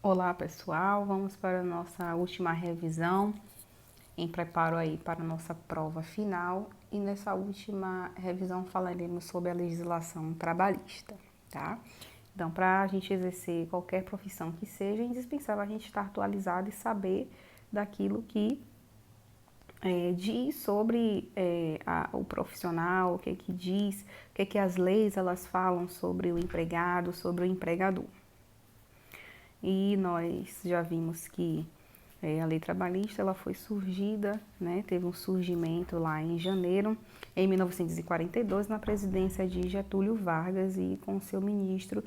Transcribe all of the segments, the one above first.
Olá pessoal, vamos para a nossa última revisão em preparo aí para a nossa prova final e nessa última revisão falaremos sobre a legislação trabalhista, tá? Então, para a gente exercer qualquer profissão que seja, é indispensável a gente estar atualizado e saber daquilo que diz sobre o profissional, o que diz, o que as leis elas falam sobre o empregado, sobre o empregador. E nós já vimos que a lei trabalhista ela foi surgida, né, teve um surgimento lá em janeiro, em 1942, na presidência de Getúlio Vargas e com seu ministro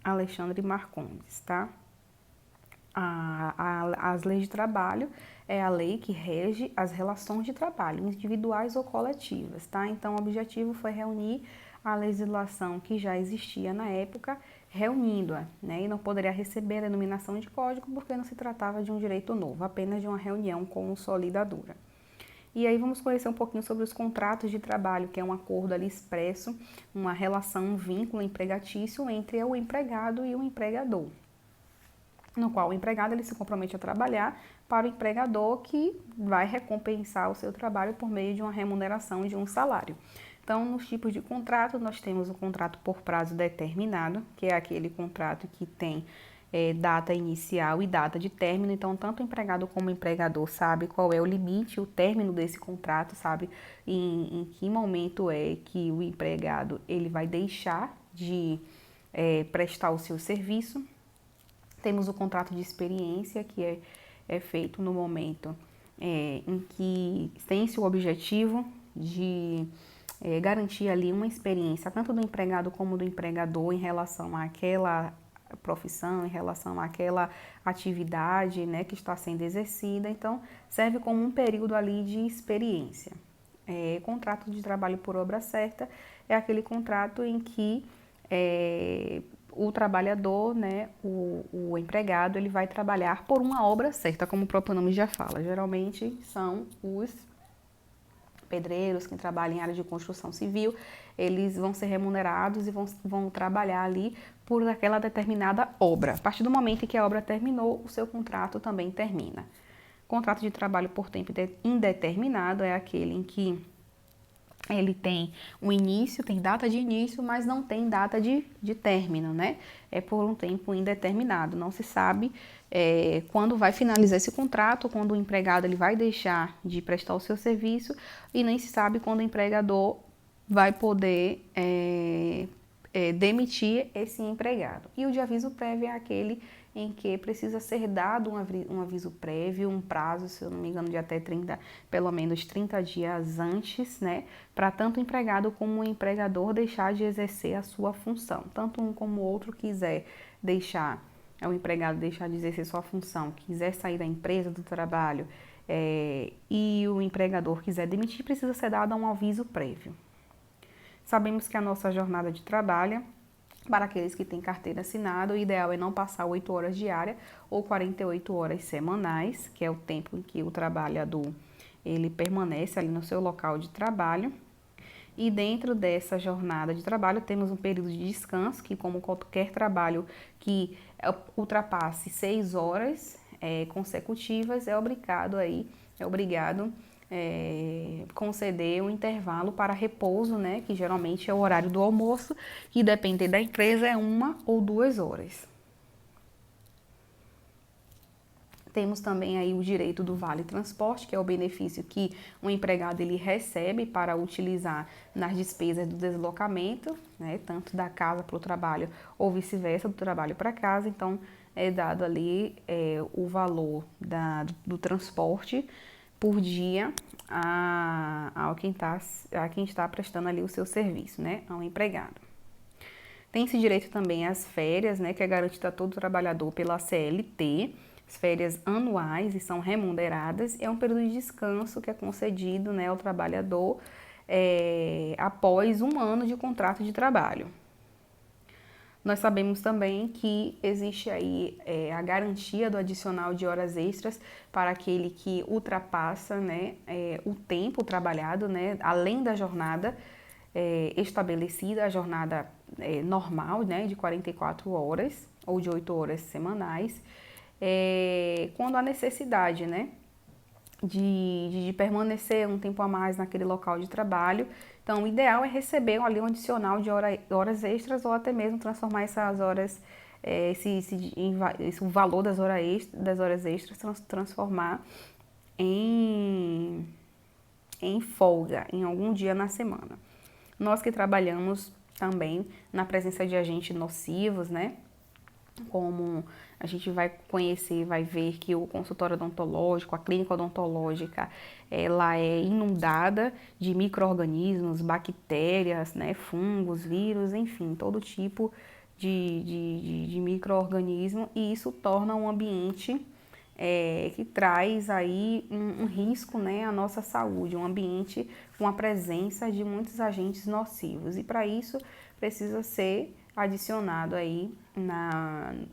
Alexandre Marcondes, tá? As leis de trabalho é a lei que rege as relações de trabalho, individuais ou coletivas, tá? Então, o objetivo foi reunir a legislação que já existia na época, reunindo-a, né? E não poderia receber a denominação de código porque não se tratava de um direito novo, apenas de uma reunião consolidadora. E aí vamos conhecer um pouquinho sobre os contratos de trabalho, que é um acordo ali expresso, uma relação, um vínculo empregatício entre o empregado e o empregador, no qual o empregado ele se compromete a trabalhar para o empregador que vai recompensar o seu trabalho por meio de uma remuneração de um salário. Então, nos tipos de contrato, nós temos o contrato por prazo determinado, que é aquele contrato que tem data inicial e data de término. Então, tanto o empregado como o empregador sabe qual é o limite, o término desse contrato, sabe em que momento é que o empregado ele vai deixar de prestar o seu serviço. Temos o contrato de experiência, que é feito no momento em que tem-se o objetivo de garantir ali uma experiência, tanto do empregado como do empregador, em relação àquela profissão, em relação àquela atividade, né, que está sendo exercida. Então, serve como um período ali de experiência. Contrato de trabalho por obra certa é aquele contrato em que o trabalhador, né, o empregado, ele vai trabalhar por uma obra certa, como o próprio nome já fala. Geralmente são os pedreiros que trabalham em área de construção civil, eles vão ser remunerados e vão trabalhar ali por aquela determinada obra. A partir do momento em que a obra terminou, o seu contrato também termina. Contrato de trabalho por tempo indeterminado é aquele em que ele tem um início, tem data de início, mas não tem data de término, né? É por um tempo indeterminado. Não se sabe quando vai finalizar esse contrato, quando o empregado ele vai deixar de prestar o seu serviço e nem se sabe quando o empregador vai poder demitir esse empregado. E o de aviso prévio é aquele em que precisa ser dado um aviso prévio, um prazo, se eu não me engano, de até 30, pelo menos 30 dias antes, né, para tanto o empregado como o empregador deixar de exercer a sua função. Tanto um como o outro quiser deixar, o empregado deixar de exercer sua função, quiser sair da empresa do trabalho e o empregador quiser demitir, precisa ser dado um aviso prévio. Sabemos que a nossa jornada de trabalho, para aqueles que têm carteira assinada, o ideal é não passar 8 horas diárias ou 48 horas semanais, que é o tempo em que o trabalhador ele permanece ali no seu local de trabalho. E dentro dessa jornada de trabalho temos um período de descanso, que como qualquer trabalho que ultrapasse 6 horas consecutivas, é obrigado conceder um intervalo para repouso, né, que geralmente é o horário do almoço, que depende da empresa é 1 ou 2 horas. Temos também aí o direito do Vale Transporte, que é o benefício que o empregado ele recebe para utilizar nas despesas do deslocamento, né, tanto da casa para o trabalho ou vice-versa, do trabalho para casa. Então, é dado ali o valor do transporte por dia a quem está prestando ali o seu serviço, né, ao empregado. Tem esse direito também às férias, né, que é garantida a todo trabalhador pela CLT, as férias anuais e são remuneradas. É um período de descanso que é concedido, né, ao trabalhador após 1 ano de contrato de trabalho. Nós sabemos também que existe aí a garantia do adicional de horas extras para aquele que ultrapassa, né, o tempo trabalhado, né, além da jornada estabelecida, a jornada normal, né, de 44 horas, ou de 8 horas semanais, quando há necessidade, né, de permanecer um tempo a mais naquele local de trabalho. Então, o ideal é receber ali um adicional de horas extras ou até mesmo transformar essas horas, o valor das horas extras, transformar em folga, em algum dia na semana. Nós que trabalhamos também na presença de agentes nocivos, né? Como a gente vai conhecer, vai ver que o consultório odontológico, a clínica odontológica, ela é inundada de micro-organismos, bactérias, né, fungos, vírus, enfim, todo tipo de micro-organismo, e isso torna um ambiente que traz aí um risco, né, à nossa saúde, um ambiente com a presença de muitos agentes nocivos, e para isso precisa ser adicionado aí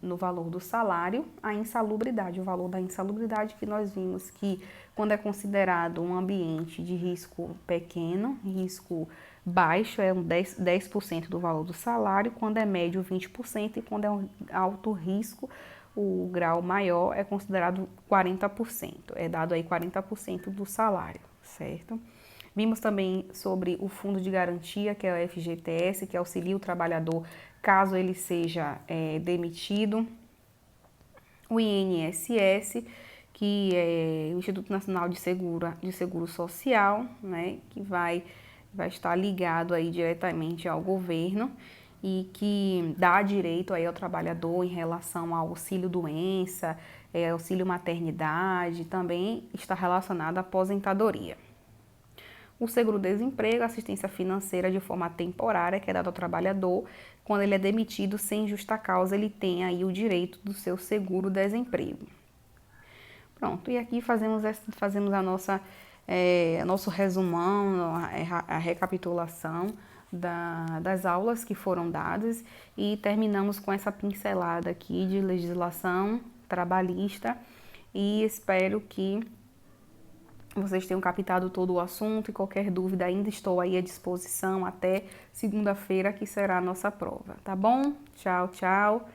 no valor do salário a insalubridade, o valor da insalubridade, que nós vimos que quando é considerado um ambiente de risco pequeno, risco baixo é 10% do valor do salário, quando é médio 20% e quando é um alto risco, o grau maior é considerado 40%, é dado aí 40% do salário, certo? Vimos também sobre o Fundo de Garantia, que é o FGTS, que auxilia o trabalhador caso ele seja demitido. O INSS, que é o Instituto Nacional de Seguro Social, né, que vai estar ligado aí diretamente ao governo e que dá direito aí ao trabalhador em relação ao auxílio-doença, auxílio-maternidade, também está relacionado à aposentadoria. O seguro-desemprego, assistência financeira de forma temporária, que é dado ao trabalhador, quando ele é demitido sem justa causa, ele tem aí o direito do seu seguro-desemprego. Pronto, e aqui fazemos a nosso resumão, a recapitulação das aulas que foram dadas e terminamos com essa pincelada aqui de legislação trabalhista e espero que vocês tenham captado todo o assunto e qualquer dúvida ainda estou aí à disposição até segunda-feira, que será a nossa prova, tá bom? Tchau, tchau.